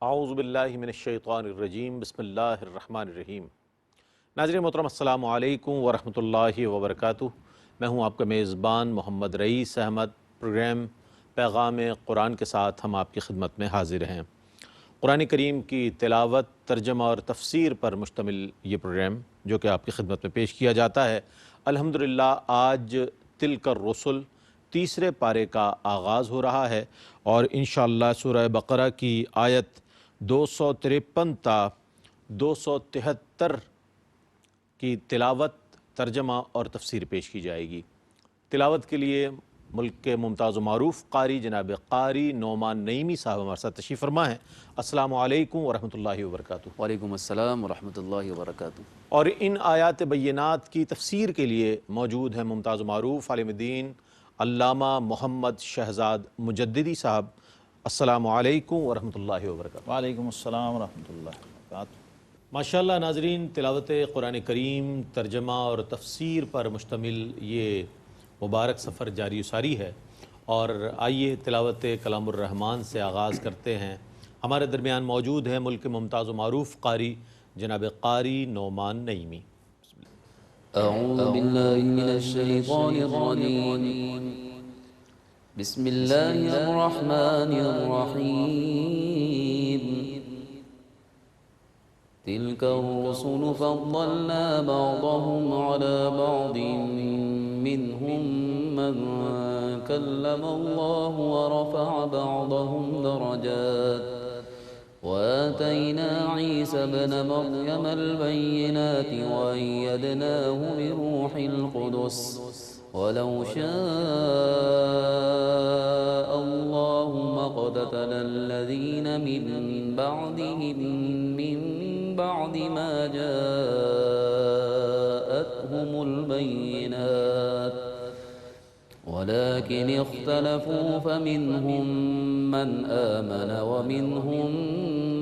اعوذ باللہ من الشیطان الرجیم بسم اللہ الرحمن الرحیم۔ ناظرین محترم السلام علیکم ورحمۃ اللہ وبرکاتہ۔ میں ہوں آپ کا میزبان محمد رئیس احمد۔ پروگرام پیغام قرآن کے ساتھ ہم آپ کی خدمت میں حاضر ہیں۔ قرآن کریم کی تلاوت، ترجمہ اور تفسیر پر مشتمل یہ پروگرام جو کہ آپ کی خدمت میں پیش کیا جاتا ہے، الحمدللہ آج تلک الرسل تیسرے پارے کا آغاز ہو رہا ہے، اور انشاءاللہ سورہ بقرہ کی آیت 253 تا 273 کی تلاوت، ترجمہ اور تفسیر پیش کی جائے گی۔ تلاوت کے لیے ملک کے ممتاز و معروف قاری جناب قاری نعمان نعیمی صاحب ہمارے ساتھ تشریف فرما ہیں۔ السلام علیکم ورحمۃ اللہ وبرکاتہ۔ وعلیکم السلام ورحمۃ اللہ وبرکاتہ۔ اور ان آیات بینات کی تفسیر کے لیے موجود ہیں ممتاز و معروف عالم دین علامہ محمد شہزاد مجددی صاحب۔ السلام علیکم ورحمۃ اللہ وبرکاتہ۔ وعلیکم السلام ورحمۃ اللہ وبرکاتہ۔ ماشاءاللہ ناظرین، تلاوت قرآن کریم، ترجمہ اور تفسیر پر مشتمل یہ مبارک سفر جاری و ساری ہے، اور آئیے تلاوت کلام الرحمن سے آغاز کرتے ہیں۔ ہمارے درمیان موجود ہیں ملک کے ممتاز و معروف قاری جناب قاری نعمان نعیمی۔ اعوذ باللہ من الشیطان الرجیم، بسم اللہ الرحمن الرحیم۔ تلک الرسل فضلنا بعضهم على بعض منهم من كلم الله ورفع بعضهم درجات وآتينا عيسى ابن مريم البينات وأيدناه بروح القدس ولو شاء الله ما اقتتل الذين من بعدهم من بعد ما جاءتهم البينات ولكن اختلفوا فمنهم من آمن ومنهم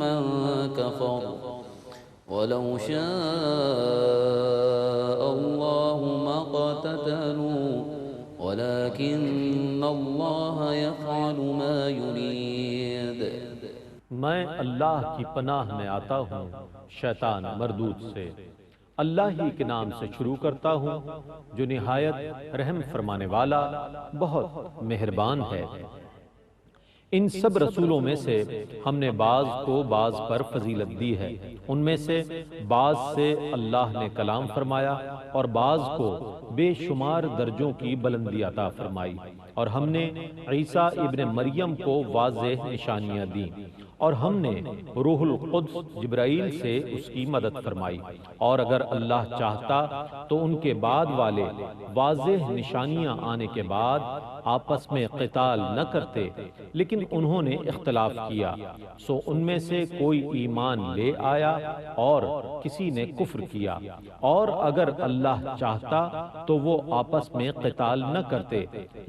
من كفر ولو شاء الله ما اقتتلوا ولكن الله يفعل ما يريد۔ میں اللہ کی پناہ میں آتا ہوں شیطان مردود سے۔ اللہ ہی کے نام سے شروع کرتا ہوں جو نہایت رحم فرمانے والا، بہت مہربان ہے۔ ان سب رسولوں میں سے ہم نے بعض کو بعض پر فضیلت دی ہے، ان میں سے بعض سے اللہ نے کلام فرمایا اور بعض کو بے شمار درجوں کی بلندی عطا فرمائی، اور ہم نے عیسیٰ ابن مریم کو واضح نشانیاں دیں، اور ہم نے روح القدس جبرائیل سے اس کی مدد فرمائی، اور اگر اللہ چاہتا تو ان کے بعد والے واضح نشانیاں آنے کے بعد آپس میں قتال نہ کرتے، لیکن انہوں نے اختلاف کیا، سو ان میں سے کوئی ایمان لے آیا اور کسی نے کفر کیا، اور اگر اللہ چاہتا تو وہ آپس میں قتال نہ کرتے،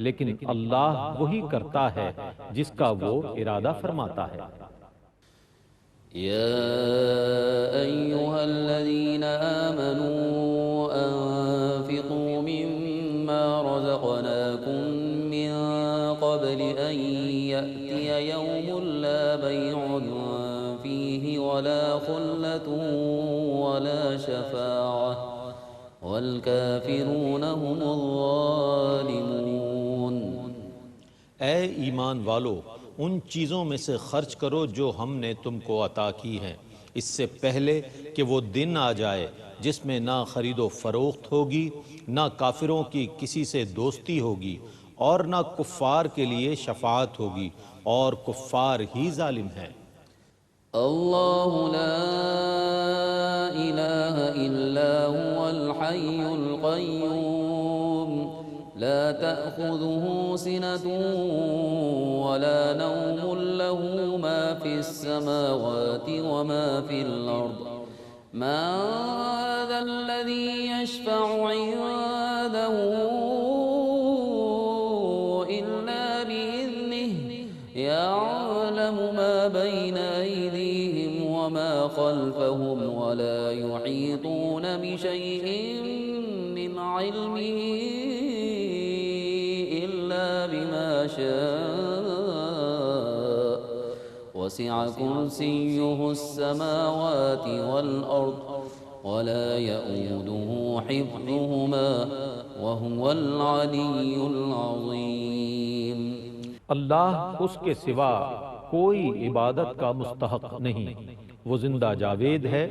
لیکن اللہ وہی کرتا ہے جس کا وہ ارادہ فرماتا ہے۔ يا أيها الذين آمنوا أنفقوا مما رزقناكم من قبل أن يأتي يوم لا بيع فيه ولا خلة ولا شفاعة والكافرون هم الظالمون۔ اے ایمان والو، ان چیزوں میں سے خرچ کرو جو ہم نے تم کو عطا کی ہیں، اس سے پہلے کہ وہ دن آ جائے جس میں نہ خرید و فروخت ہوگی، نہ کافروں کی کسی سے دوستی ہوگی، اور نہ کفار کے لیے شفاعت ہوگی، اور کفار ہی ظالم ہیں۔ اللہ لا الہ الا هو الحی القیوم لا تأخذه سنة ولا نوم له ما في السماوات وما في الأرض من ذا الذي يشفع عنده إلا بإذنه يعلم ما بين أيديهم وما خلفهم ولا يحيطون بشيء من علمه بما شاء وسع كرسيه السماوات والأرض ولا يؤوده حفظهما وهو العلي العظيم۔ اللہ اس کے سوا کوئی عبادت کا مستحق نہیں، وہ زندہ جاوید ہے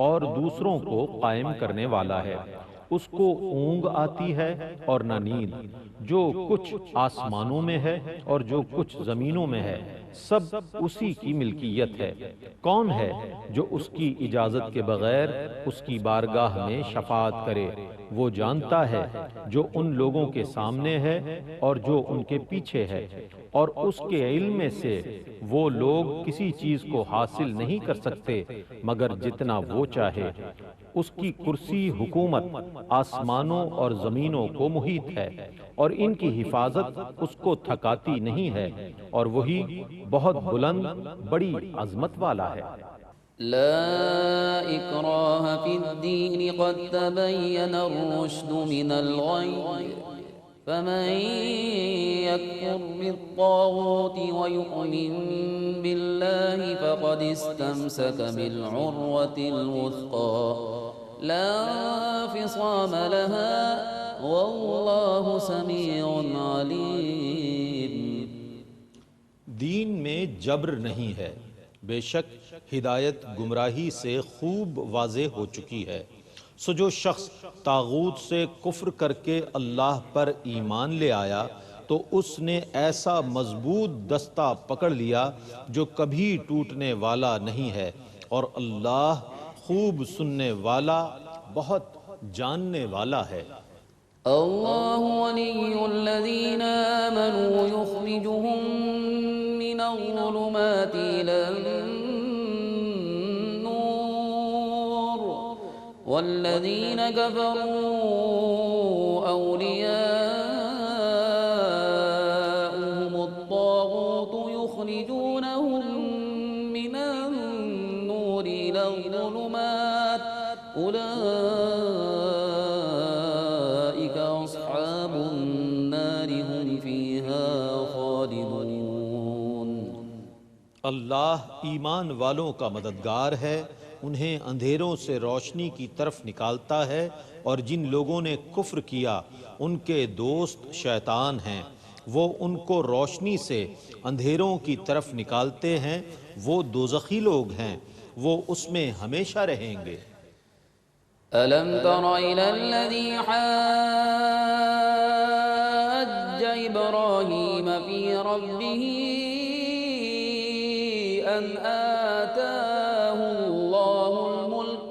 اور دوسروں کو قائم کرنے والا ہے۔ اس کو اونگ آتی ہے اور نہ نیند۔ جو کچھ آسمانوں میں ہے اور جو کچھ زمینوں میں ہے سب اسی کی ملکیت ہے۔ کون ہے جو اس کی اجازت کے بغیر اس کی بارگاہ میں شفاعت کرے؟ وہ جانتا ہے جو ان لوگوں کے سامنے ہے اور جو ان کے پیچھے ہے، اور اس کے علم سے وہ لوگ کسی چیز کو حاصل نہیں کر سکتے مگر جتنا وہ چاہے۔ اس کی کرسی حکومت آسمانوں اور زمینوں کو محیط ہے، اور ان کی حفاظت اس کو تھکاتی نہیں ہے، اور وہی بہت بلند بڑی عظمت والا ہے۔ لا إكراه في الدين قد تبين الرشد من الغي فمن يكفر بالطاغوت ويؤمن بالله فقد استمسك بالعروة الوثقى لا انفصام لها والله سميع عليم۔ دین میں جبر نہیں ہے، بے شک ہدایت گمراہی سے خوب واضح ہو چکی ہے۔ سو جو شخص طاغوت سے کفر کر کے اللہ پر ایمان لے آیا تو اس نے ایسا مضبوط دستہ پکڑ لیا جو کبھی ٹوٹنے والا نہیں ہے، اور اللہ خوب سننے والا بہت جاننے والا ہے۔ الله ولي الذين آمنوا يخرجهم من الظلمات إلى النور والذين كفروا أولياؤهم الطاغوت يخرجونهم من النور إلى الظلمات أولئك أصحاب النار هم فيها خالدون۔ اللہ ایمان والوں کا مددگار ہے، انہیں اندھیروں سے روشنی کی طرف نکالتا ہے، اور جن لوگوں نے کفر کیا ان کے دوست شیطان ہیں، وہ ان کو روشنی سے اندھیروں کی طرف نکالتے ہیں، وہ دوزخی لوگ ہیں، وہ اس میں ہمیشہ رہیں گے۔ ألم تر إلى الذي حاج إبراهيم في ربه أن آتاه الله الملك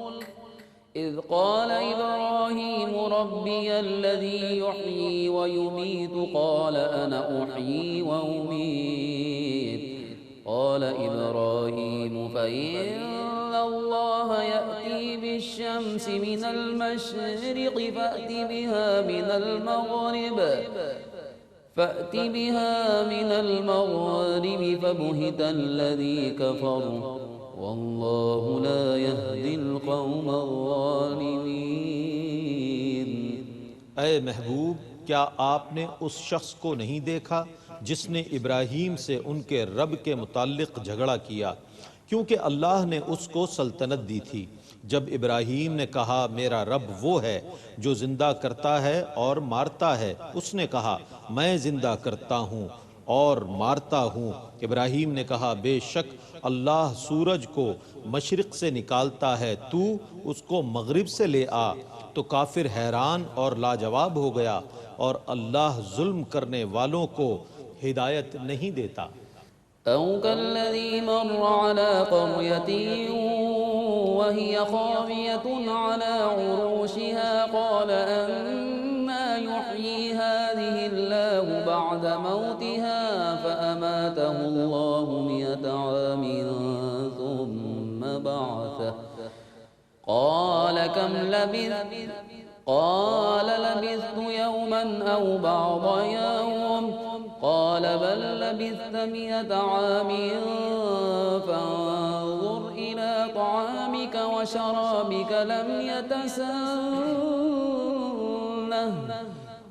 إذ قال إبراهيم ربي الذي يحيي ويميت قال أنا أحيي وأميت قال إبراهيم فإن الله يأتي بالشمس من المشرق فأت بها من المغرب فبهت الذي كفر والله لا يهدي القوم الظالمين۔ اے محبوب، کیا آپ نے اس شخص کو نہیں دیکھا جس نے ابراہیم سے ان کے رب کے متعلق جھگڑا کیا، کیونکہ اللہ نے اس کو سلطنت دی تھی۔ جب ابراہیم نے کہا میرا رب وہ ہے جو زندہ کرتا ہے اور مارتا ہے، اس نے کہا میں زندہ کرتا ہوں اور مارتا ہوں۔ ابراہیم نے کہا بے شک اللہ سورج کو مشرق سے نکالتا ہے، تو اس کو مغرب سے لے آ۔ تو کافر حیران اور لاجواب ہو گیا، اور اللہ ظلم کرنے والوں کو ہدایت نہیں دیتا۔ أو كالذي مر على قرية وهي خاوية على عروشها قال أنى يحيي هذه الله بعد موتها فأماته الله 100 عام ثم بعثه قال كم لبثت قال لبثت يوما أو بعض يوم قال بل لبثت 100 عام فانظر إلى طعامك وشرابك لم يتسنه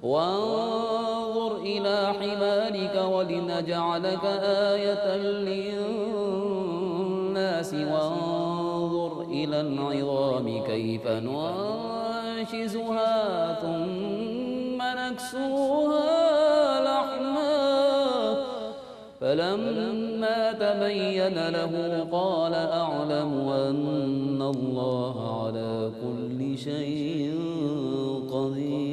وانظر إلى حمارك ولنجعلك آية للناس الناس وانظر إلى العظام كيف ننشزها ثم نكسوها لحما فلما تبين له قال أعلم أن الله على كل شيء قدير.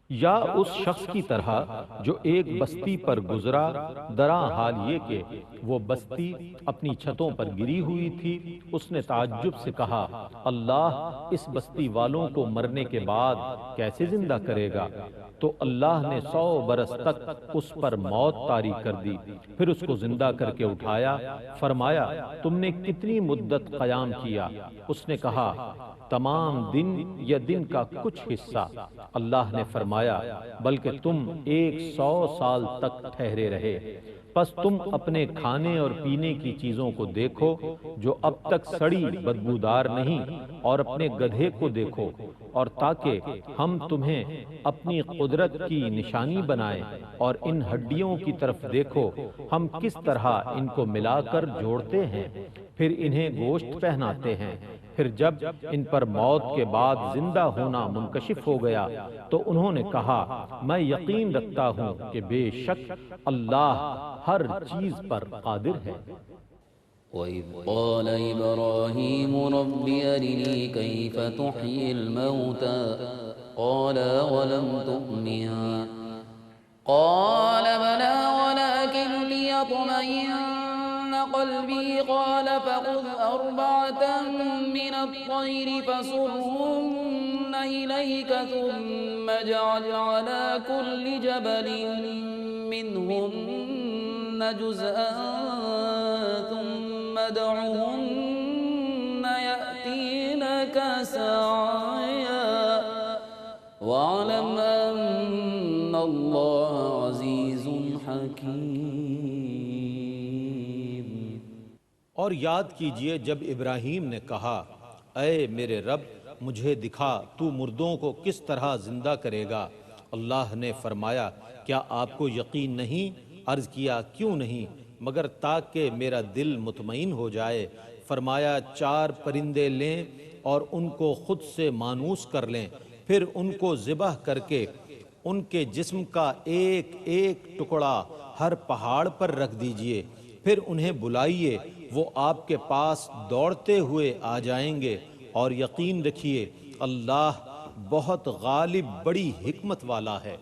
یا اس شخص کی طرح جو ایک بستی پر گزرا، دراں حال یہ کہ وہ بستی اپنی چھتوں پر گری ہوئی تھی. اس نے تعجب سے کہا اللہ اس بستی والوں کو مرنے کے بعد کیسے زندہ کرے گا؟ تو اللہ نے 100 برس تک اس پر موت طاری کر دی، پھر اس کو زندہ کر کے اٹھایا. فرمایا تم نے کتنی مدت قیام کیا؟ اس نے کہا تمام دن یا دن کا کچھ حصہ. اللہ نے فرمایا بلکہ تم 100 سال تک ٹھہرے رہے. پس تم اپنے کھانے اور پینے کی چیزوں کو دیکھو جو اب تک سڑی بدبودار نہیں، اور اپنے گدھے کو دیکھو، اور تاکہ ہم تمہیں اپنی قدرت کی نشانی بنائیں. اور ان ہڈیوں کی طرف دیکھو ہم کس طرح ان کو ملا کر جوڑتے ہیں، پھر انہیں گوشت پہناتے ہیں. پھر جب ان پر موت کے بعد زندہ ہونا منکشف ہو گیا تو انہوں نے کہا میں یقین رکھتا ہوں کہ بے شک اللہ ہر چیز پر قادر ہے. وَإِذْ قَالَ إِبْرَاهِيمُ رَبِّ أَرِنِي كَيْفَ تُحْيِي الْمَوْتَى قَالَ وَلَمْ تُؤْمِنْ قَالَ بَلَى وَلَكِنْ لِيَطْمَئِنَّ قَلْبِي قَالَ فَخُذْ 4 مِنَ الطَّيْرِ فَصُرْهُنَّ إِلَيْكَ ثُمَّ اجْعَلْ عَلَى كُلِّ جَبَلٍ مِّنْهُنَّ جُزْءًا ثُمَّ ادْعُهُنَّ يَأْتِينَكَ سَعْيًا وَاعْلَمْ أَنَّ اللَّهَ عَزِيزٌ حَكِيمٌ. اور یاد کیجئے جب ابراہیم نے کہا اے میرے رب مجھے دکھا تو مردوں کو کس طرح زندہ کرے گا. اللہ نے فرمایا کیا آپ کو یقین نہیں؟ عرض کیا کیوں نہیں؟ مگر تاکہ میرا دل مطمئن ہو جائے. فرمایا 4 پرندے لیں اور ان کو خود سے مانوس کر لیں، پھر ان کو ذبح کر کے ان کے جسم کا ایک ایک ٹکڑا ہر پہاڑ پر رکھ دیجئے، پھر انہیں بلائیے، وہ آپ کے پاس دوڑتے ہوئے آ جائیں گے. اور یقین رکھیے اللہ بہت غالب بڑی حکمت والا ہے.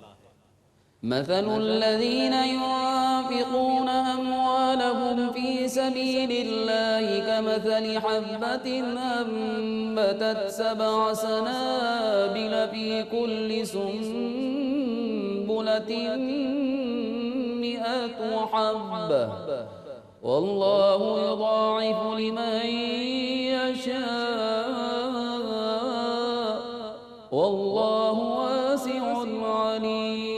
مثل الذين ينفقون أموالهم في سبيل الله كمثل حبة أنبتت 7 سنابل في كل سنبلة 100 حبة والله يضاعف لمن يشاء والله واسع عليم.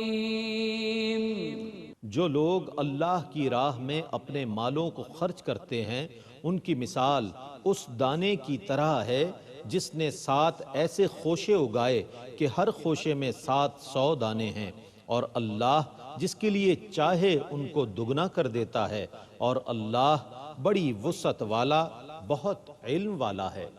جو لوگ اللہ کی راہ میں اپنے مالوں کو خرچ کرتے ہیں ان کی مثال اس دانے کی طرح ہے جس نے 7 ایسے خوشے اگائے کہ ہر خوشے میں 700 دانے ہیں، اور اللہ جس کے لیے چاہے ان کو دگنا کر دیتا ہے، اور اللہ بڑی وسعت والا بہت علم والا ہے.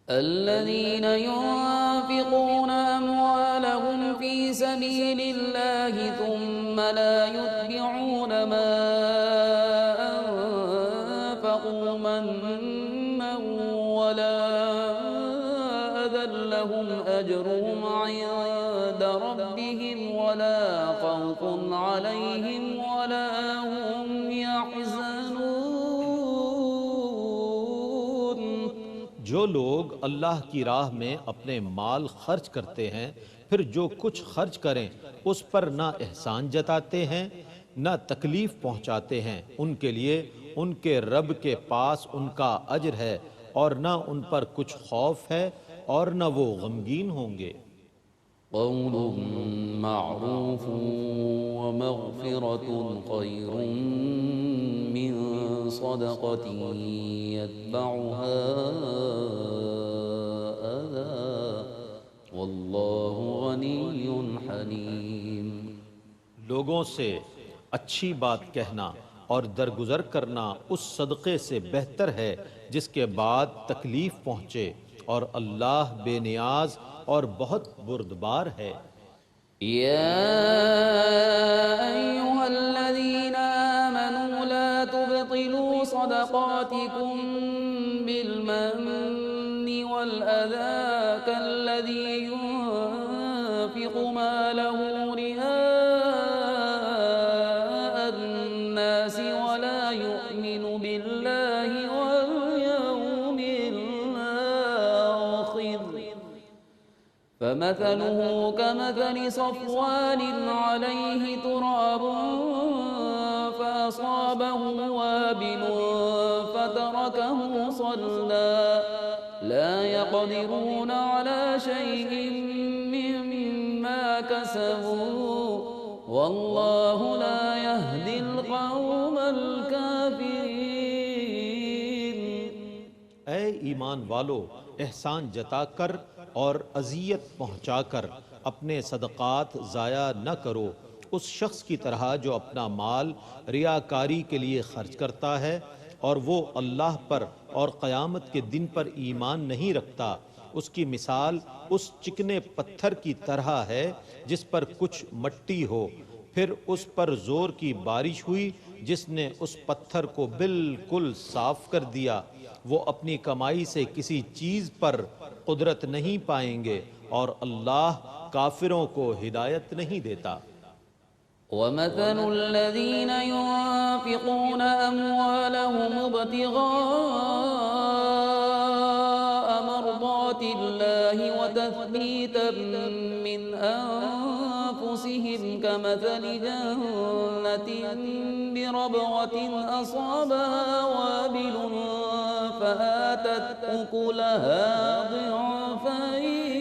الذين ينفقون أموالهم في سبيل الله ثم لا يتبعون ما أنفقوا منا ولا أذى لهم أجرهم عند ربهم ولا خوف عليهم ولا هم يحزنون. جو لوگ اللہ کی راہ میں اپنے مال خرچ کرتے ہیں پھر جو کچھ خرچ کریں اس پر نہ احسان جتاتے ہیں نہ تکلیف پہنچاتے ہیں، ان کے لیے ان کے رب کے پاس ان کا اجر ہے اور نہ ان پر کچھ خوف ہے اور نہ وہ غمگین ہوں گے. قول معروف ومغفرة خير من صدقة يتبعها أذى والله غني حليم. لوگوں سے اچھی بات کہنا اور درگزر کرنا اس صدقے سے بہتر ہے جس کے بعد تکلیف پہنچے، اور اللہ بے نیاز اور بہت بردبار ہے۔ يا أيها الذين آمنوا لا تبطلوا صدقاتكم بالمن والأذى كالذي ينفق ماله رئاء الناس ولا يؤمن بالله واليوم الآخر فمثله كمثل صفوان عليه تراب فأصابه وابل فتركه صلدا لا يقدرون على شيء مما كسبوا والله لا يهدي القوم الكافرين۔ اے ایمان والو، احسان جتا کر اور اذیت پہنچا کر اپنے صدقات ضائع نہ کرو اس شخص کی طرح جو اپنا مال ریاکاری کے لیے خرچ کرتا ہے اور وہ اللہ پر اور قیامت کے دن پر ایمان نہیں رکھتا۔ اس کی مثال اس چکنے پتھر کی طرح ہے جس پر کچھ مٹی ہو، پھر اس پر زور کی بارش ہوئی جس نے اس پتھر کو بالکل صاف کر دیا۔ وہ اپنی کمائی سے کسی چیز پر قدرت نہیں پائیں گے اور اللہ کافروں کو ہدایت نہیں دیتا۔ ومثل الذين ينفقون أموالهم ابتغاء مرضات الله وتثبيتا من أنفسهم كمثل جنة بربوة أصابها وابل فآتت أكلها ضعفين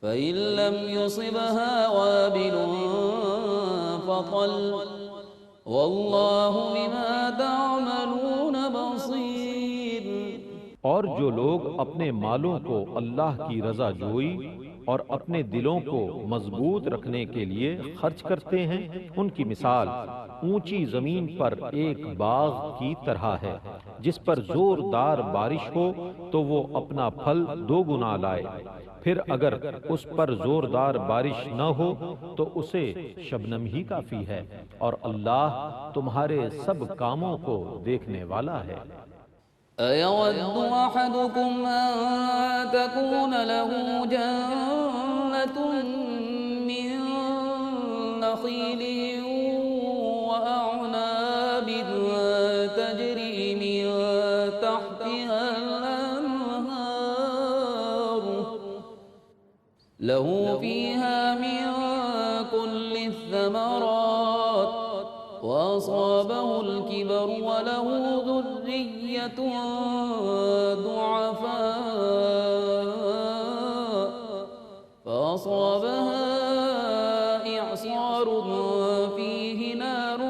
فإن لم يصبها وابل فطل والله بما تعملون بصير۔ اور جو لوگ اپنے مالوں کو اللہ کی رضا جوئی اور اپنے دلوں کو مضبوط رکھنے کے لیے خرچ کرتے ہیں، ان کی مثال اونچی زمین پر ایک باغ کی طرح ہے جس پر زوردار بارش ہو تو وہ اپنا پھل دو گنا لائے، پھر اگر اس پر زوردار بارش نہ ہو تو اسے شبنم ہی کافی ہے، اور اللہ تمہارے سب کاموں کو دیکھنے والا ہے۔ أيود أحدكم أن تكون له جنة من نخيل وأعناب تجري من تحتها الأنهار له فيها من كل الثمرات وأصابه الكبر وله ذرية ضعفاء فأصابها إعصار فيه نار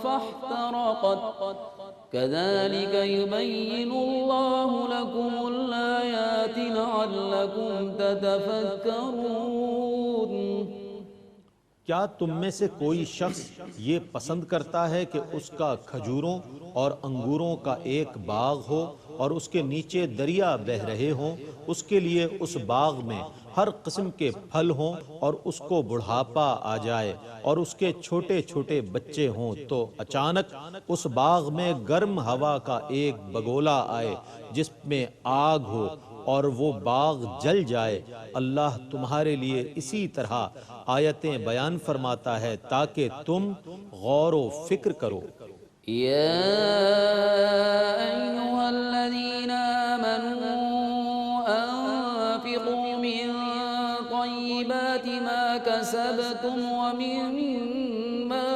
فاحترقت كذلك يبين الله لكم الآيات لعلكم تتفكرون۔ کیا تم میں سے کوئی شخص یہ پسند کرتا ہے کہ اس کا کھجوروں اور انگوروں کا ایک باغ ہو اور اس کے نیچے دریا بہہ رہے ہوں، اس کے لیے اس باغ میں ہر قسم کے پھل ہوں اور اس کو بڑھاپا آ جائے اور اس کے چھوٹے چھوٹے بچے ہوں تو اچانک اس باغ میں گرم ہوا کا ایک بگولا آئے جس میں آگ ہو اور وہ باغ جل جائے؟ اللہ تمہارے لیے اسی طرح آیتیں بیان فرماتا ہے تاکہ تم غور و فکر کرو۔ يا أيها الذين آمنوا أنفقوا من طيبات ما كسبتم ومما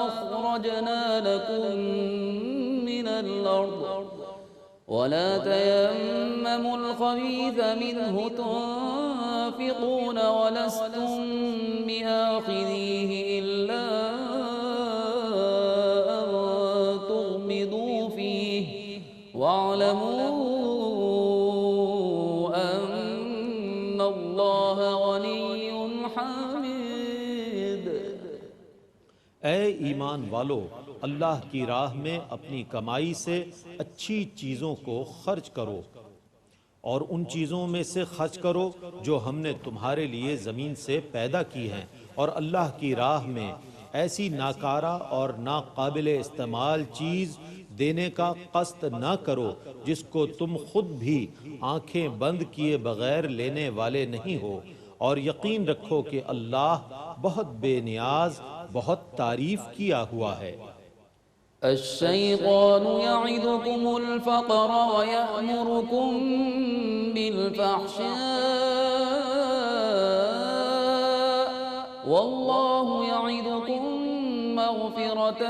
أخرجنا لكم من الأرض ولا تيمموا الخبيث منه تنفقون ولستم بآخذيه إلا أن تغمضوا فيه واعلموا أن الله غني حميد۔ اے ایمان والو، اللہ کی راہ میں اپنی کمائی سے اچھی چیزوں کو خرچ کرو، اور ان چیزوں میں سے خرچ کرو جو ہم نے تمہارے لیے زمین سے پیدا کی ہیں، اور اللہ کی راہ میں ایسی ناکارہ اور ناقابل استعمال چیز دینے کا قصد نہ کرو جس کو تم خود بھی آنکھیں بند کیے بغیر لینے والے نہیں ہو، اور یقین رکھو کہ اللہ بہت بے نیاز، بہت تعریف کیا ہوا ہے۔ الشيطان يعدكم الفقر ويأمركم بالفحشاء والله يعدكم مغفرة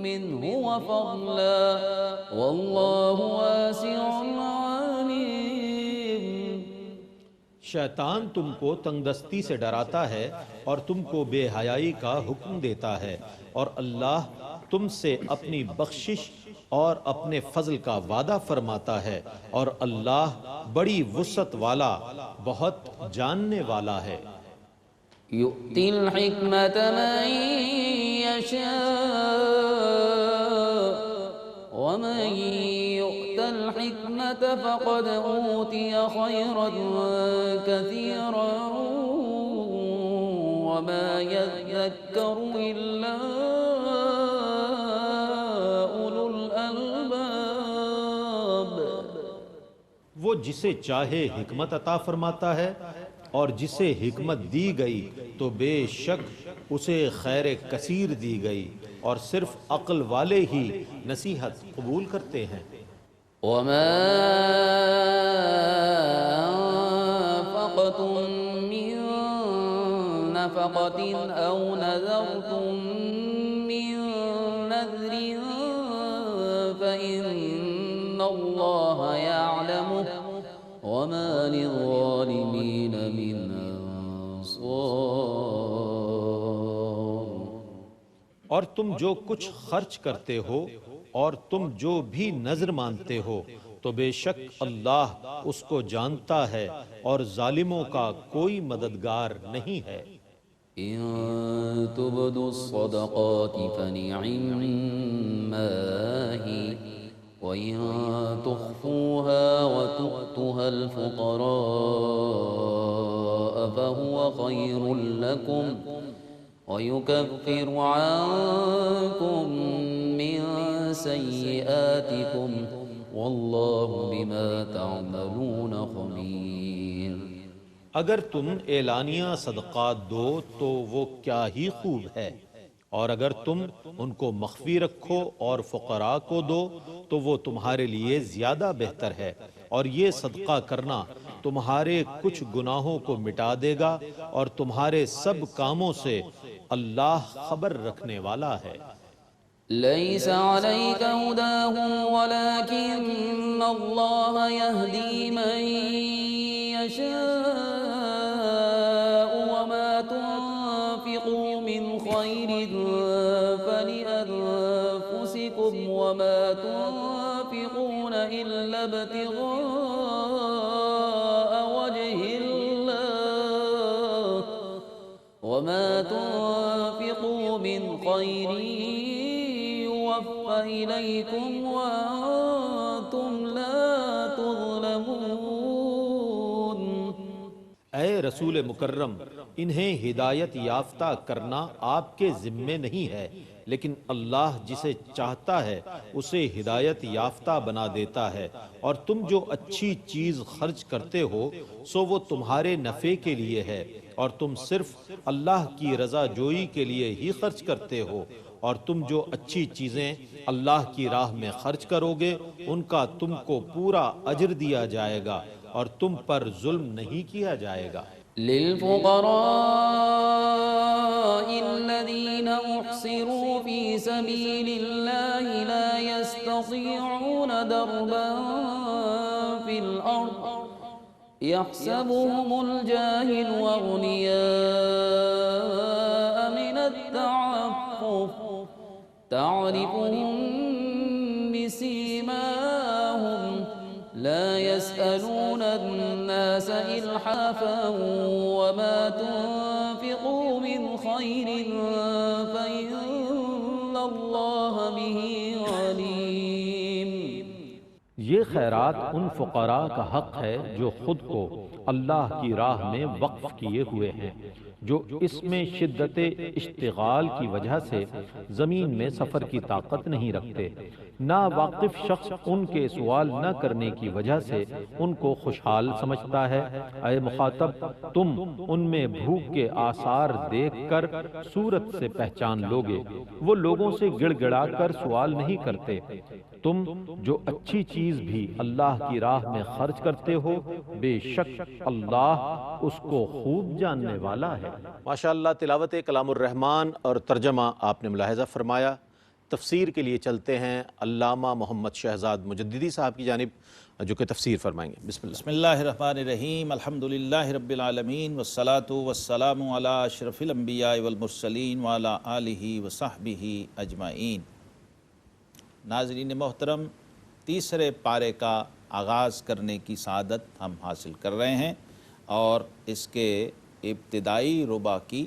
منه وفضلا والله واسع عليم۔ شیطان تم کو تنگ دستی سے ڈراتا ہے اور تم کو بے حیائی کا حکم دیتا ہے، اور اللہ تم سے اپنی بخشش اور اپنے فضل کا وعدہ فرماتا ہے، اور اللہ بڑی وسعت والا، بہت جاننے والا ہے۔ يؤتي الحكمة من يشاء ومن يؤت الحكمة فقد أوتي خيرا كثيرا وما يذكر إلا أولو الألباب۔ وہ جسے چاہے حکمت عطا فرماتا ہے، اور جسے حکمت دی گئی تو بے شک اسے خیر کثیر دی گئی، اور صرف عقل والے ہی نصیحت قبول کرتے ہیں۔ وما أنفقتم من نفقة أو نذرتم من نذر فإن الله يعلمه وما للظالمين من أنصار۔ اور تم جو کچھ خرچ کرتے ہو اور تم جو بھی نظر مانتے ہو تو بے شک اللہ اس کو جانتا ہے، اور ظالموں کا کوئی مددگار نہیں ہے۔ إن تبدوا الصدقات فنعما هي وإن تخفوها وتؤتوها الفقراء فهو خير لكم ويكفر عنكم من سيئاتكم والله بما تعملون خبير۔ اگر تم اعلانیہ صدقات دو تو وہ کیا ہی خوب ہے، اور اگر تم ان کو مخفی رکھو اور فقراء کو دو تو وہ تمہارے لیے زیادہ بہتر ہے، اور یہ صدقہ کرنا تمہارے کچھ گناہوں کو مٹا دے گا، اور تمہارے سب کاموں سے اللہ خبر رکھنے والا ہے۔ ليس عليك هداهم ولكن الله يهدي من يشاء وما تنفقوا من خير فلأنفسكم وما تنفقون إلا ابتغاء وجه الله وما تنفقوا من خير إليكم وأنتم لا تظلمون۔ اے رسول مکرم، انہیں ہدایت یافتہ کرنا آپ کے ذمے نہیں ہے، لیکن اللہ جسے چاہتا ہے اسے ہدایت یافتہ بنا دیتا ہے، اور تم جو اچھی چیز خرچ کرتے ہو سو وہ تمہارے نفع کے لیے ہے، اور تم صرف اللہ کی رضا جوئی کے لیے ہی خرچ کرتے ہو، اور تم جو اچھی چیزیں اللہ کی راہ میں خرچ کرو گے ان کا تم کو پورا اجر دیا جائے گا، اور تم پر ظلم نہیں کیا جائے گا۔ للفقراء الذين أحصروا في سبيل الله لا يستطيعون ضربا في الأرض يحسبهم الجاهل أغنياء من التعفف تعرفهم بسيماهم لا يسألون الناس إلحافا وما تنفقوا من خير خير فإن الله به عليم۔ یہ خیرات ان فقراء کا حق ہے جو خود کو اللہ کی راہ میں وقف کیے ہوئے ہیں، جو اس میں شدت اشتغال کی وجہ سے زمین میں سفر کی طاقت نہیں رکھتے۔ نا واقف شخص ان کے سوال نہ کرنے کی وجہ سے ان کو خوشحال سمجھتا ہے۔ اے مخاطب، تم ان میں بھوک کے آثار دیکھ کر صورت سے پہچان لوگے، وہ لوگوں سے گڑ گڑا کر سوال نہیں کرتے۔ تم جو اچھی چیز بھی اللہ کی راہ میں خرچ کرتے ہو، بے شک اللہ اس کو خوب جاننے والا ہے۔ ماشاءاللہ، تلاوت کلام الرحمن اور ترجمہ آپ نے ملاحظہ فرمایا۔ تفسیر کے لیے چلتے ہیں علامہ محمد شہزاد مجددی صاحب کی جانب، جو کہ تفسیر فرمائیں گے۔ بسم اللہ۔ بسم اللہ الرحمن الرحیم، الحمدللہ رب العالمین، والصلاة والسلام علی اشرف الانبیاء والمرسلین وعلی آلہ وصحبہ اجمعین۔ ناظرین محترم، تیسرے پارے کا آغاز کرنے کی سعادت ہم حاصل کر رہے ہیں، اور اس کے ابتدائی ربع کی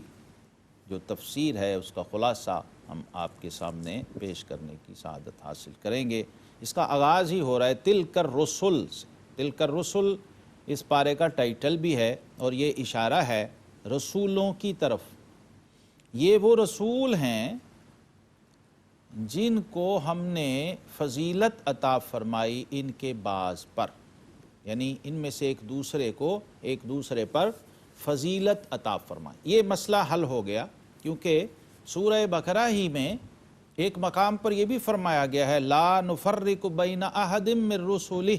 جو تفسیر ہے اس کا خلاصہ ہم آپ کے سامنے پیش کرنے کی سعادت حاصل کریں گے۔ اس کا آغاز ہی ہو رہا ہے تلک الرسل سے۔ تلک الرسل اس پارے کا ٹائٹل بھی ہے، اور یہ اشارہ ہے رسولوں کی طرف۔ یہ وہ رسول ہیں جن کو ہم نے فضیلت عطا فرمائی ان کے بعض پر، یعنی ان میں سے ایک دوسرے پر فضیلت عطا فرمائی۔ یہ مسئلہ حل ہو گیا، کیونکہ سورہ بقرہ ہی میں ایک مقام پر یہ بھی فرمایا گیا ہے لا نفرق بین احد من رسولہ،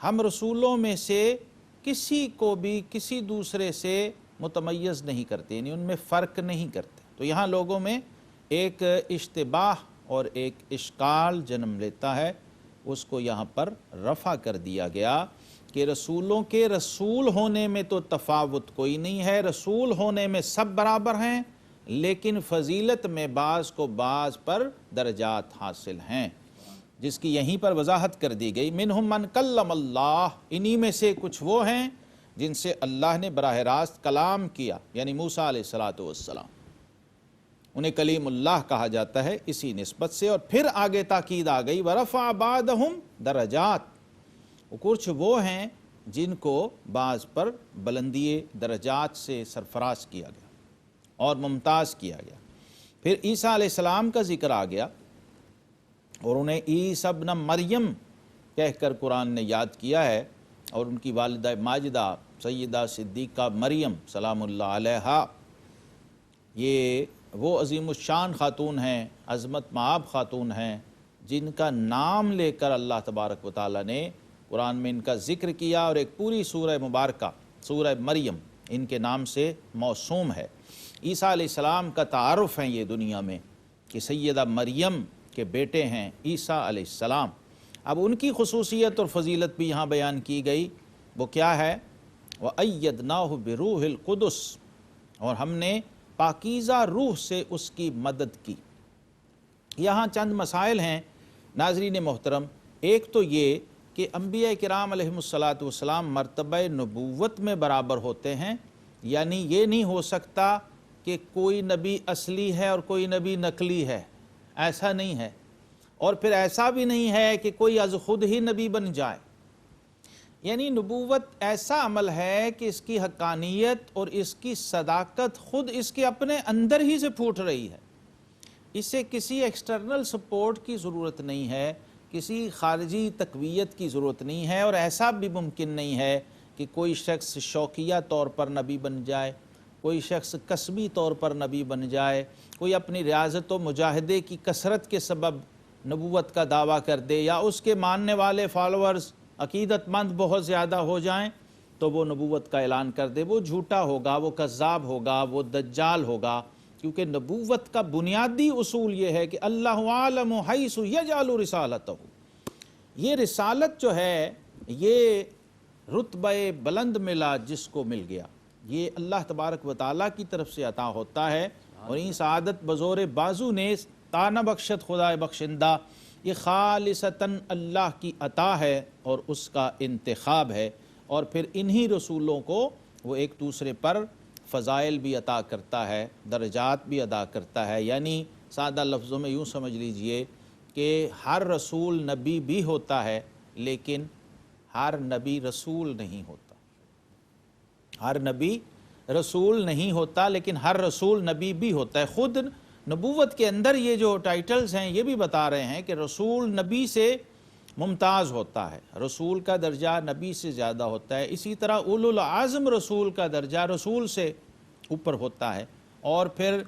ہم رسولوں میں سے کسی کو بھی کسی دوسرے سے متمیز نہیں کرتے، یعنی ان میں فرق نہیں کرتے۔ تو یہاں لوگوں میں ایک اشتباہ اور ایک اشکال جنم لیتا ہے، اس کو یہاں پر رفع کر دیا گیا کہ رسولوں کے رسول ہونے میں تو تفاوت کوئی نہیں ہے، رسول ہونے میں سب برابر ہیں، لیکن فضیلت میں بعض کو بعض پر درجات حاصل ہیں، جس کی یہیں پر وضاحت کر دی گئی۔ منہم من کلم اللہ، انہی میں سے کچھ وہ ہیں جن سے اللہ نے براہ راست کلام کیا، یعنی موسیٰ علیہ السلام، انہیں کلیم اللہ کہا جاتا ہے اسی نسبت سے۔ اور پھر آگے تاکید آ گئی وَرَفَعَ بَعْضَهُمْ درجات، کچھ وہ ہیں جن کو بعض پر بلندی درجات سے سرفراز کیا گیا اور ممتاز کیا گیا۔ پھر عیسیٰ علیہ السلام کا ذکر آ گیا، اور انہیں عیسیٰ ابن مریم کہہ کر قرآن نے یاد کیا ہے، اور ان کی والدہ ماجدہ سیدہ صدیقہ مریم سلام اللہ علیہا، یہ وہ عظیم الشان خاتون ہیں، عظمت مآب خاتون ہیں، جن کا نام لے کر اللہ تبارک و تعالیٰ نے قرآن میں ان کا ذکر کیا، اور ایک پوری سورہ مبارکہ سورہ مریم ان کے نام سے موسوم ہے۔ عیسیٰ علیہ السلام کا تعارف ہے یہ دنیا میں کہ سیدہ مریم کے بیٹے ہیں عیسیٰ علیہ السلام۔ اب ان کی خصوصیت اور فضیلت بھی یہاں بیان کی گئی، وہ کیا ہے؟ وَأَيَّدْنَاهُ بِرُوحِ الْقُدُسِ، اور ہم نے پاکیزہ روح سے اس کی مدد کی۔ یہاں چند مسائل ہیں ناظرین محترم۔ ایک تو یہ کہ انبیاء کرام علیہم الصلاۃ مرتبہ نبوت میں برابر ہوتے ہیں، یعنی یہ نہیں ہو سکتا کہ کوئی نبی اصلی ہے اور کوئی نبی نقلی ہے، ایسا نہیں ہے۔ اور پھر ایسا بھی نہیں ہے کہ کوئی از خود ہی نبی بن جائے، یعنی نبوت ایسا عمل ہے کہ اس کی حقانیت اور اس کی صداقت خود اس کے اپنے اندر ہی سے پھوٹ رہی ہے، اسے کسی ایکسٹرنل سپورٹ کی ضرورت نہیں ہے، کسی خارجی تقویت کی ضرورت نہیں ہے، اور ایسا بھی ممکن نہیں ہے کہ کوئی شخص شوقیہ طور پر نبی بن جائے، کوئی شخص کسبی طور پر نبی بن جائے، کوئی اپنی ریاضت و مجاہدے کی کثرت کے سبب نبوت کا دعویٰ کر دے، یا اس کے ماننے والے فالورز عقیدت مند بہت زیادہ ہو جائیں تو وہ نبوت کا اعلان کر دے۔ وہ جھوٹا ہوگا، وہ کذاب ہوگا، وہ دجال ہوگا، کیونکہ نبوت کا بنیادی اصول یہ ہے کہ اللہ عالم حیث یجعل رسالتہ، یہ رسالت جو ہے یہ رتبہ بلند ملا جس کو مل گیا، یہ اللہ تبارک و تعالیٰ کی طرف سے عطا ہوتا ہے، اور این سعادت بزور بازو نے تانہ بخشت خدا بخشندہ، یہ خالصتاً اللہ کی عطا ہے اور اس کا انتخاب ہے، اور پھر انہی رسولوں کو وہ ایک دوسرے پر فضائل بھی عطا کرتا ہے، درجات بھی ادا کرتا ہے۔ یعنی سادہ لفظوں میں یوں سمجھ لیجئے کہ ہر رسول نبی بھی ہوتا ہے، لیکن ہر نبی رسول نہیں ہوتا۔ ہر نبی رسول نہیں ہوتا، لیکن ہر رسول نبی بھی ہوتا ہے۔ خود نبوت کے اندر یہ جو ٹائٹلز ہیں یہ بھی بتا رہے ہیں کہ رسول نبی سے ممتاز ہوتا ہے، رسول کا درجہ نبی سے زیادہ ہوتا ہے۔ اسی طرح اولو العزم رسول کا درجہ رسول سے اوپر ہوتا ہے۔ اور پھر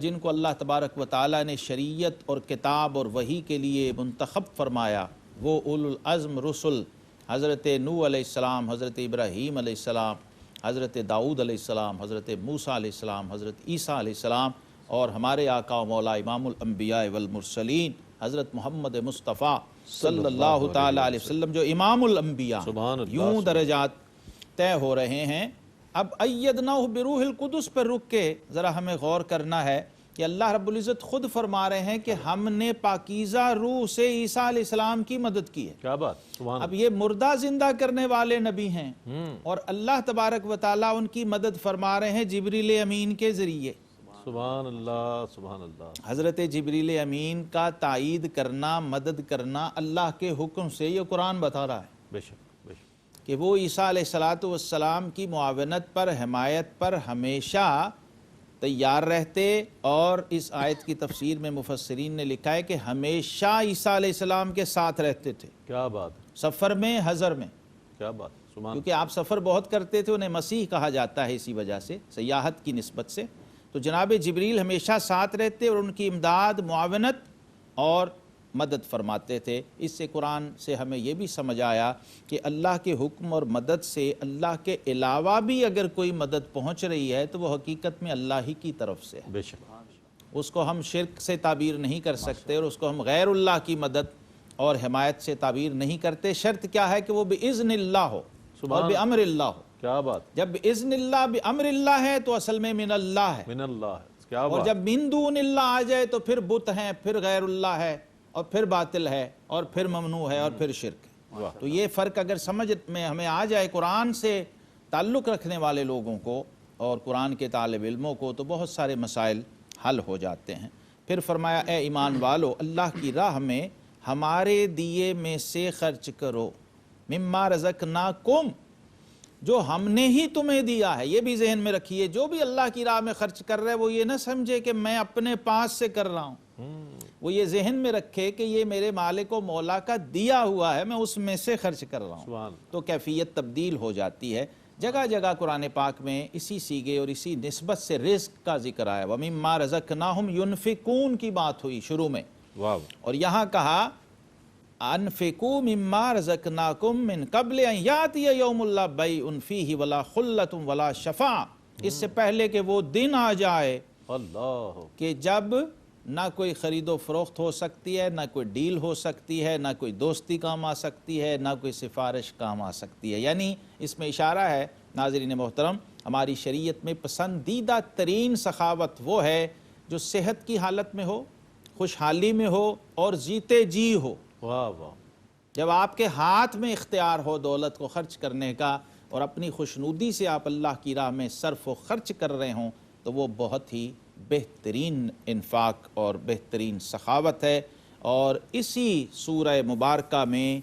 جن کو اللہ تبارک و تعالیٰ نے شریعت اور کتاب اور وحی کے لیے منتخب فرمایا، وہ اولو العزم رسل حضرت نوح علیہ السلام، حضرت ابراہیم علیہ السلام، حضرت داؤد علیہ السلام، حضرت موسیٰ علیہ السلام، حضرت عیسیٰ علیہ السلام، اور ہمارے آقا و مولا امام الانبیاء والمرسلین حضرت محمد مصطفیٰ صلی اللہ تعالیٰ علیہ وسلم جو امام الانبیاء، سبحان اللہ، یوں درجات طے ہو رہے ہیں۔ اب ایدناہ بروح القدس پر رک کے ذرا ہمیں غور کرنا ہے کہ اللہ رب العزت خود فرما رہے ہیں کہ ہم نے پاکیزہ روح سے عیسیٰ علیہ السلام کی مدد کی ہے۔ کیا بات، سبحان اب یہ مردہ زندہ کرنے والے نبی ہیں، اور اللہ تبارک و تعالیٰ ان کی مدد فرما رہے ہیں جبریل امین کے ذریعے۔ سبحان اللہ، سبحان اللہ۔ حضرت جبریل امین کا تائید کرنا، مدد کرنا اللہ کے حکم سے، یہ قرآن بتا رہا ہے بے شک، بے شک۔ کہ وہ عیسیٰ علیہ السلام کی معاونت پر، حمایت پر ہمیشہ تیار رہتے۔ اور اس آیت کی تفسیر میں مفسرین نے لکھا ہے کہ ہمیشہ عیسیٰ علیہ السلام کے ساتھ رہتے تھے، کیا بات، سفر میں، حضر میں، کیا بات، سبحان کیونکہ آپ سفر بہت کرتے تھے، انہیں مسیح کہا جاتا ہے اسی وجہ سے، سیاحت کی نسبت سے۔ تو جناب جبریل ہمیشہ ساتھ رہتے اور ان کی امداد، معاونت اور مدد فرماتے تھے۔ اس سے قرآن سے ہمیں یہ بھی سمجھ آیا کہ اللہ کے حکم اور مدد سے اللہ کے علاوہ بھی اگر کوئی مدد پہنچ رہی ہے تو وہ حقیقت میں اللہ ہی کی طرف سے ہے۔ بے شک، اس کو ہم شرک سے تعبیر نہیں کر سکتے، اور اس کو ہم غیر اللہ کی مدد اور حمایت سے تعبیر نہیں کرتے۔ شرط کیا ہے کہ وہ بِإِذْنِ اللہ ہو اور بِأَمْرِ اللہ ہو۔ کیا بات، جب بِإِذْنِ اللہ بِأَمْرِ اللہ ہے تو اصل میں من اللہ ہے، من اللہ ہے، کیا اور بات، جب من دون اللہ آ جائے تو پھر بت ہیں، پھر غیر اللہ ہے، اور پھر باطل ہے، اور پھر ممنوع ہے، اور پھر شرک ہے۔ تو یہ فرق اگر سمجھ میں ہمیں آ جائے قرآن سے تعلق رکھنے والے لوگوں کو اور قرآن کے طالب علموں کو، تو بہت سارے مسائل حل ہو جاتے ہیں۔ پھر فرمایا اے ایمان والو، اللہ کی راہ میں ہمارے دیے میں سے خرچ کرو، مما رزقناکم، جو ہم نے ہی تمہیں دیا ہے۔ یہ بھی ذہن میں رکھیے، جو بھی اللہ کی راہ میں خرچ کر رہے وہ یہ نہ سمجھے کہ میں اپنے پاس سے کر رہا ہوں، وہ یہ ذہن میں رکھے کہ یہ میرے مالک و مولا کا دیا ہوا ہے، میں اس میں سے خرچ کر رہا ہوں۔ سبحان، تو کیفیت تبدیل ہو جاتی ہے۔ جگہ جگہ قرآن پاک میں اسی سیغے اور اسی نسبت سے رزق کا ذکر آیا، وَمِمَّا رَزَقْنَاهُمْ يُنْفِقُونَ کی بات ہوئی شروع میں، واو، اور یہاں کہا انفقوا مما رزقناکم من قبل ان یاتی یوم لا بیع فیہ ولا خلۃ ولا شفاع، اس سے پہلے کہ وہ دن آ جائے اللہ، کہ جب نہ کوئی خرید و فروخت ہو سکتی ہے، نہ کوئی ڈیل ہو سکتی ہے، نہ کوئی دوستی کام آ سکتی ہے، نہ کوئی سفارش کام آ سکتی ہے۔ یعنی اس میں اشارہ ہے ناظرین محترم، ہماری شریعت میں پسندیدہ ترین سخاوت وہ ہے جو صحت کی حالت میں ہو، خوشحالی میں ہو اور جیتے جی ہو۔ واہ واہ، جب آپ کے ہاتھ میں اختیار ہو دولت کو خرچ کرنے کا، اور اپنی خوشنودی سے آپ اللہ کی راہ میں صرف و خرچ کر رہے ہوں، تو وہ بہت ہی بہترین انفاق اور بہترین سخاوت ہے۔ اور اسی سورہ مبارکہ میں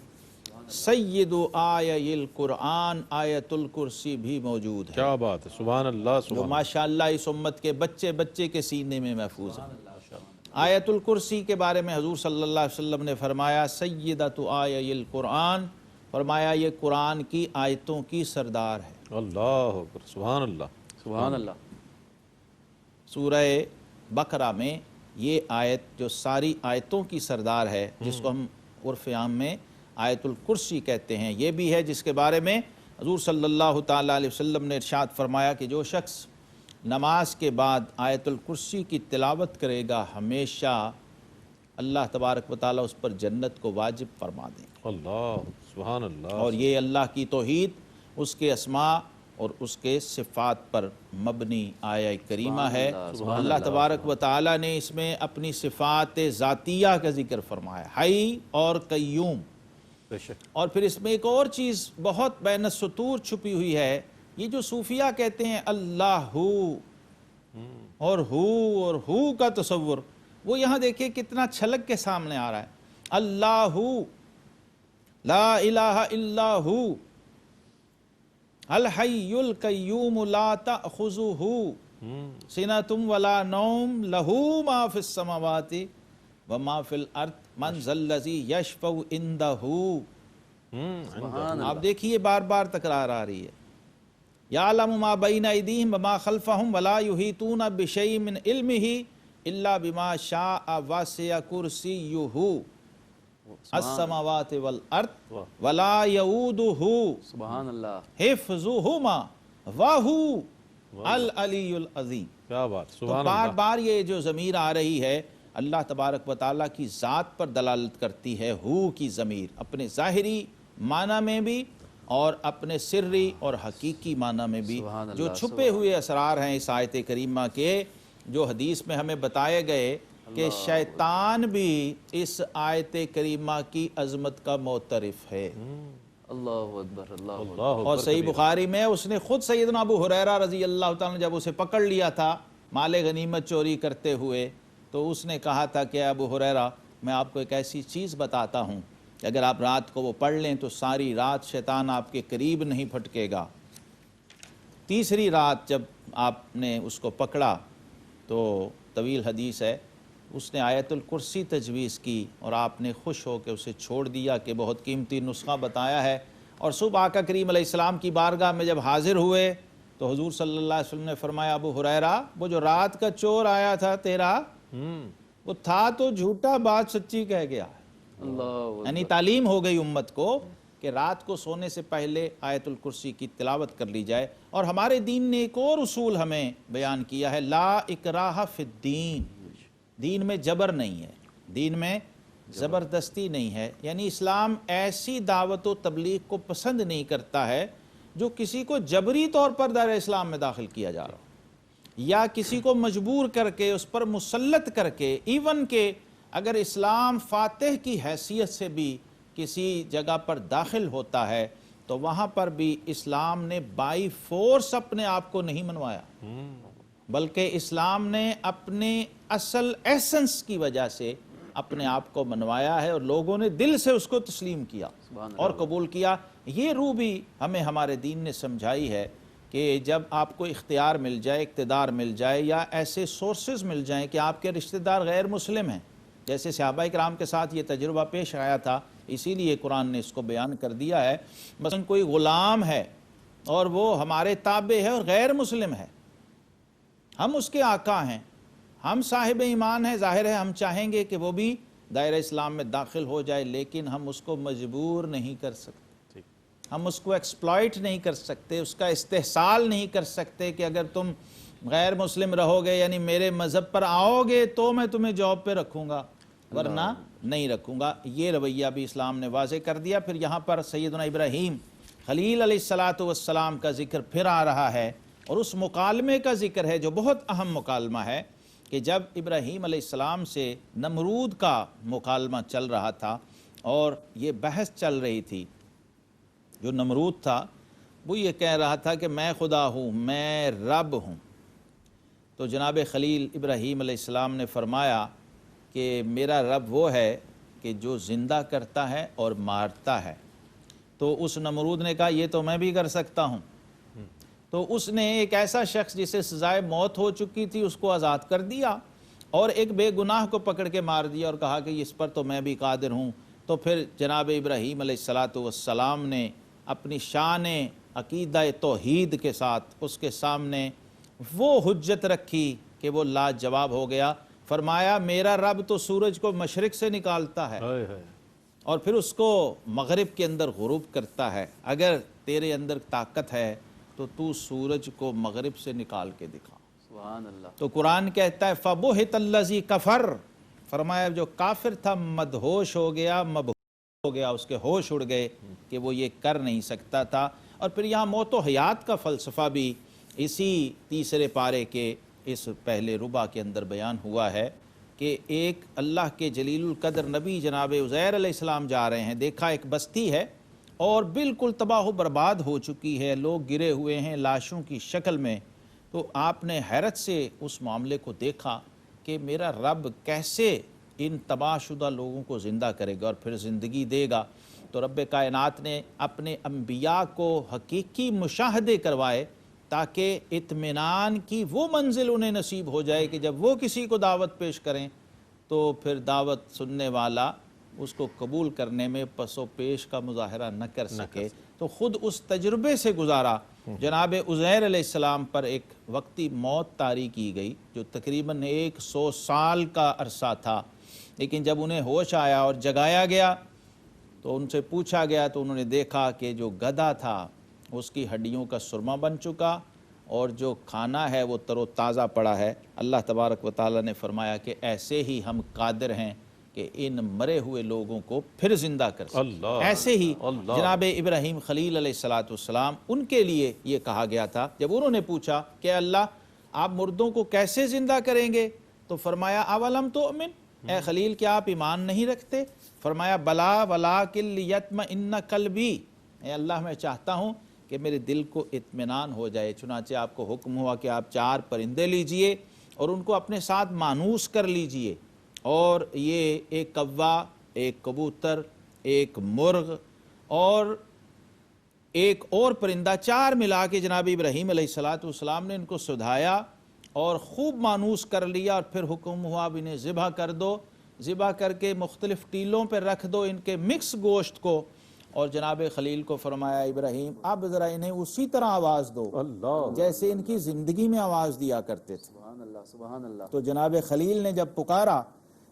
سید آیہ القرآن آیت الکرسی بھی موجود ہے، کیا بات ہے، سبحان اللہ، جو سبحان ماشاءاللہ اس امت کے بچے بچے کے سینے میں محفوظ ہے۔ آیت الکرسی کے بارے میں حضور صلی اللہ علیہ وسلم نے فرمایا سیدۃ آیہ القرآن، فرمایا یہ قرآن کی آیتوں کی سردار ہے۔ اللہ اکبر، سبحان اللہ، سبحان اللہ۔ سورہ بقرہ میں یہ آیت جو ساری آیتوں کی سردار ہے، جس کو ہم عرف عام میں آیت الکرسی کہتے ہیں، یہ بھی ہے جس کے بارے میں حضور صلی اللہ تعالیٰ علیہ وسلم نے ارشاد فرمایا کہ جو شخص نماز کے بعد آیت الکرسی کی تلاوت کرے گا، ہمیشہ اللہ تبارک و تعالیٰ اس پر جنت کو واجب فرما دیں گے۔ اللہ، سبحان اللہ، اور یہ اللہ کی توحید، اس کے اسماء اور اس کے صفات پر مبنی آیہ کریمہ ہے۔ اللہ تبارک و تعالیٰ نے اس میں اپنی صفات ذاتیہ کا ذکر فرمایا، حی اور قیوم، بے شک، اور پھر اس میں ایک اور چیز بہت بین السطور چھپی ہوئی ہے یہ جو صوفیہ کہتے ہیں اللہ اور ہو کا تصور، وہ یہاں دیکھیں کتنا چھلک کے سامنے آ رہا ہے. اللہ لا الہ الا ہو الحی القیوم لا تأخذہ سنۃ ولا نوم لہ ما فی السماوات وما فی الارض من ذا الذی یشفع عندہ. آپ دیکھیے بار بار تکرار آ رہی ہے. یعلم ما بین ایدیہم وما خلفہم ولا یحیطون بشیء من علمہ الا بما شاء وسع کرسیہ السماوات والارض ولا یؤودہ سبحان اللہ. حفظہما وہو العلی العظیم. کیا بات، تو سبحان بار اللہ. بار یہ جو ضمیر آ رہی ہے اللہ تبارک و تعالیٰ کی ذات پر دلالت کرتی ہے. ہو کی ضمیر اپنے ظاہری معنی میں بھی اور اپنے سری اور حقیقی معنی میں بھی. سبحان جو اللہ، چھپے ہوئے اسرار ہیں اس آیت کریمہ کے، جو حدیث میں ہمیں بتائے گئے کہ شیطان بھی اس آیت کریمہ کی عظمت کا معترف ہے. اللہ اکبر، اللہ اکبر. اللہ اور اکبر صحیح کبیرہ. بخاری میں اس نے خود سیدنا ابو ہریرہ رضی اللہ تعالیٰ نے جب اسے پکڑ لیا تھا مال غنیمت چوری کرتے ہوئے، تو اس نے کہا تھا کہ ابو ہریرہ میں آپ کو ایک ایسی چیز بتاتا ہوں کہ اگر آپ رات کو وہ پڑھ لیں تو ساری رات شیطان آپ کے قریب نہیں پھٹکے گا. تیسری رات جب آپ نے اس کو پکڑا تو طویل حدیث ہے، اس نے آیت الکرسی تجویز کی اور آپ نے خوش ہو کے اسے چھوڑ دیا کہ بہت قیمتی نسخہ بتایا ہے. اور صبح آقا کریم علیہ السلام کی بارگاہ میں جب حاضر ہوئے تو حضور صلی اللہ علیہ وسلم نے فرمایا ابو ہریرہ وہ جو رات کا چور آیا تھا تیرا وہ تھا تو جھوٹا، بات سچی کہہ گیا. اللہ یعنی تعلیم ہو گئی امت کو کہ رات کو سونے سے پہلے آیت الکرسی کی تلاوت کر لی جائے. اور ہمارے دین نے ایک اور اصول ہمیں بیان کیا ہے، لا اکراہ فی الدین. دین میں جبر نہیں ہے، دین میں زبردستی نہیں ہے. یعنی اسلام ایسی دعوت و تبلیغ کو پسند نہیں کرتا ہے جو کسی کو جبری طور پر دائرہ اسلام میں داخل کیا جا رہا ہو یا کسی کو مجبور کر کے اس پر مسلط کر کے. ایون کہ اگر اسلام فاتح کی حیثیت سے بھی کسی جگہ پر داخل ہوتا ہے تو وہاں پر بھی اسلام نے بائی فورس اپنے آپ کو نہیں منوایا، بلکہ اسلام نے اپنے اصل ایسنس کی وجہ سے اپنے آپ کو منوایا ہے اور لوگوں نے دل سے اس کو تسلیم کیا اور قبول کیا. یہ روح بھی ہمیں ہمارے دین نے سمجھائی ہے کہ جب آپ کو اختیار مل جائے، اقتدار مل جائے یا ایسے سورسز مل جائیں کہ آپ کے رشتہ دار غیر مسلم ہیں، جیسے صحابہ کرام کے ساتھ یہ تجربہ پیش آیا تھا، اسی لیے قرآن نے اس کو بیان کر دیا ہے. مثلا کوئی غلام ہے اور وہ ہمارے تابع ہے اور غیر مسلم ہے، ہم اس کے آقا ہیں، ہم صاحب ایمان ہیں، ظاہر ہے ہم چاہیں گے کہ وہ بھی دائرہ اسلام میں داخل ہو جائے، لیکن ہم اس کو مجبور نہیں کر سکتے، ہم اس کو ایکسپلائٹ نہیں کر سکتے، اس کا استحصال نہیں کر سکتے کہ اگر تم غیر مسلم رہو گے یعنی میرے مذہب پر آؤ گے تو میں تمہیں جاب پہ رکھوں گا ورنہ نہیں رکھوں گا. یہ رویہ بھی اسلام نے واضح کر دیا. پھر یہاں پر سیدنا ابراہیم خلیل علیہ السلام کا ذکر پھر آ رہا ہے اور اس مکالمے کا ذکر ہے جو بہت اہم مکالمہ ہے کہ جب ابراہیم علیہ السلام سے نمرود کا مکالمہ چل رہا تھا اور یہ بحث چل رہی تھی. جو نمرود تھا وہ یہ کہہ رہا تھا کہ میں خدا ہوں، میں رب ہوں. تو جناب خلیل ابراہیم علیہ السلام نے فرمایا کہ میرا رب وہ ہے کہ جو زندہ کرتا ہے اور مارتا ہے. تو اس نمرود نے کہا یہ تو میں بھی کر سکتا ہوں. تو اس نے ایک ایسا شخص جسے سزائے موت ہو چکی تھی اس کو آزاد کر دیا اور ایک بے گناہ کو پکڑ کے مار دیا اور کہا کہ اس پر تو میں بھی قادر ہوں. تو پھر جناب ابراہیم علیہ السلام نے اپنی شان عقیدہ توحید کے ساتھ اس کے سامنے وہ حجت رکھی کہ وہ لاجواب ہو گیا. فرمایا میرا رب تو سورج کو مشرق سے نکالتا ہے اور پھر اس کو مغرب کے اندر غروب کرتا ہے. اگر تیرے اندر طاقت ہے تو تو سورج کو مغرب سے نکال کے دکھا. سبحان اللہ. تو قرآن کہتا ہے فَبُهِتَ الَّذِي كَفَرَ، فرمایا جو کافر تھا مدہوش ہو گیا، مبہوت ہو گیا، اس کے ہوش اڑ گئے کہ وہ یہ کر نہیں سکتا تھا. اور پھر یہاں موت و حیات کا فلسفہ بھی اسی تیسرے پارے کے اس پہلے ربع کے اندر بیان ہوا ہے کہ ایک اللہ کے جلیل القدر نبی جناب عزیر علیہ السلام جا رہے ہیں. دیکھا ایک بستی ہے اور بالکل تباہ و برباد ہو چکی ہے، لوگ گرے ہوئے ہیں لاشوں کی شکل میں، تو آپ نے حیرت سے اس معاملے کو دیکھا کہ میرا رب کیسے ان تباہ شدہ لوگوں کو زندہ کرے گا اور پھر زندگی دے گا۔ تو رب کائنات نے اپنے انبیاء کو حقیقی مشاہدے کروائے تاکہ اطمینان کی وہ منزل انہیں نصیب ہو جائے کہ جب وہ کسی کو دعوت پیش کریں تو پھر دعوت سننے والا اس کو قبول کرنے میں پس و پیش کا مظاہرہ نہ کر سکے۔ تو خود اس تجربے سے گزارا۔ جناب عزیر علیہ السلام پر ایک وقتی موت طاری کی گئی جو تقریباً 100 سال کا عرصہ تھا، لیکن جب انہیں ہوش آیا اور جگایا گیا تو ان سے پوچھا گیا تو انہوں نے دیکھا کہ جو گدھا تھا اس کی ہڈیوں کا سرما بن چکا اور جو کھانا ہے وہ تر و تازہ پڑا ہے۔ اللہ تبارک و تعالیٰ نے فرمایا کہ ایسے ہی ہم قادر ہیں کہ ان مرے ہوئے لوگوں کو پھر زندہ کر سکیں۔ ایسے ہی جناب ابراہیم خلیل علیہ السلام ان کے لیے یہ کہا گیا تھا جب انہوں نے پوچھا کہ اللہ آپ مردوں کو کیسے زندہ کریں گے، تو فرمایا اولم تؤمن، اے خلیل کیا آپ ایمان نہیں رکھتے؟ فرمایا بلا ولکن لیطمئن قلبی، اے اللہ میں چاہتا ہوں کہ میرے دل کو اطمینان ہو جائے۔ چنانچہ آپ کو حکم ہوا کہ آپ 4 پرندے لیجئے اور ان کو اپنے ساتھ مانوس کر لیجئے، اور یہ ایک کوا، ایک کبوتر، ایک مرغ اور ایک اور پرندہ، 4 ملا کے جناب ابراہیم علیہ السلام نے ان کو سدھایا اور خوب مانوس کر لیا، اور پھر حکم ہوا اب انہیں ذبح کر دو، ذبح کر کے مختلف ٹیلوں پہ رکھ دو ان کے مکس گوشت کو، اور جناب خلیل کو فرمایا ابراہیم اب ذرا انہیں اسی طرح آواز دو جیسے ان کی زندگی میں آواز دیا کرتے تھے۔ سبحان اللہ سبحان اللہ۔ تو جناب خلیل نے جب پکارا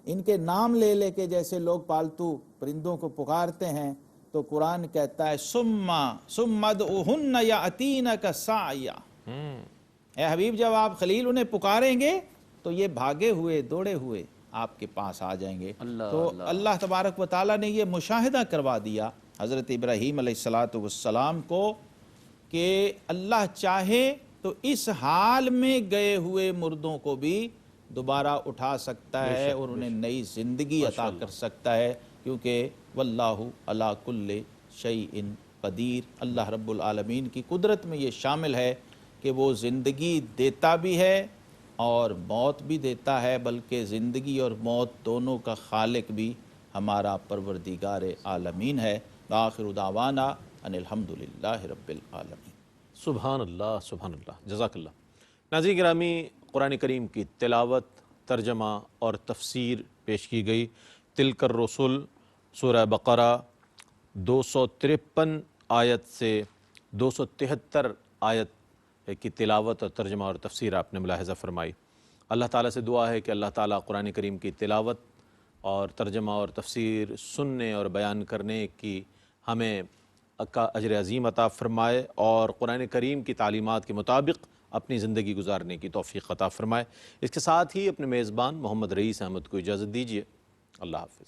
ان کے نام لے لے کے جیسے لوگ پالتو پرندوں کو پکارتے ہیں، تو قرآن کہتا ہے ثم ادعوہن یأتینک سعیا، اے حبیب جب آپ خلیل انہیں پکاریں گے تو یہ بھاگے ہوئے دوڑے ہوئے آپ کے پاس آ جائیں گے۔ تو اللہ تبارک و تعالیٰ نے یہ مشاہدہ کروا دیا حضرت ابراہیم علیہ السلام کو کہ اللہ چاہے تو اس حال میں گئے ہوئے مردوں کو بھی دوبارہ اٹھا سکتا ہے اور انہیں نئی زندگی عطا کر سکتا ہے، کیونکہ واللہ علی کل شیء قدیر، اللہ رب العالمین کی قدرت میں یہ شامل ہے کہ وہ زندگی دیتا بھی ہے اور موت بھی دیتا ہے، بلکہ زندگی اور موت دونوں کا خالق بھی ہمارا پروردگار عالمین ہے۔ آخر دعوانا ان الحمدللہ رب العالمین۔ سبحان اللہ سبحان اللہ، جزاک اللہ۔ ناظرین گرامی، قرآن کریم کی تلاوت، ترجمہ اور تفسیر پیش کی گئی۔ تلک الرسل سورہ بقرہ 253 آیت سے 273 آیت کی تلاوت اور ترجمہ اور تفسیر آپ نے ملاحظہ فرمائی۔ اللہ تعالیٰ سے دعا ہے کہ اللہ تعالیٰ قرآن کریم کی تلاوت اور ترجمہ اور تفسیر سننے اور بیان کرنے کی ہمیں اجر عظیم عطا فرمائے اور قرآن کریم کی تعلیمات کے مطابق اپنی زندگی گزارنے کی توفیق عطا فرمائے۔ اس کے ساتھ ہی اپنے میزبان محمد رئیس احمد کو اجازت دیجیے۔ اللہ حافظ۔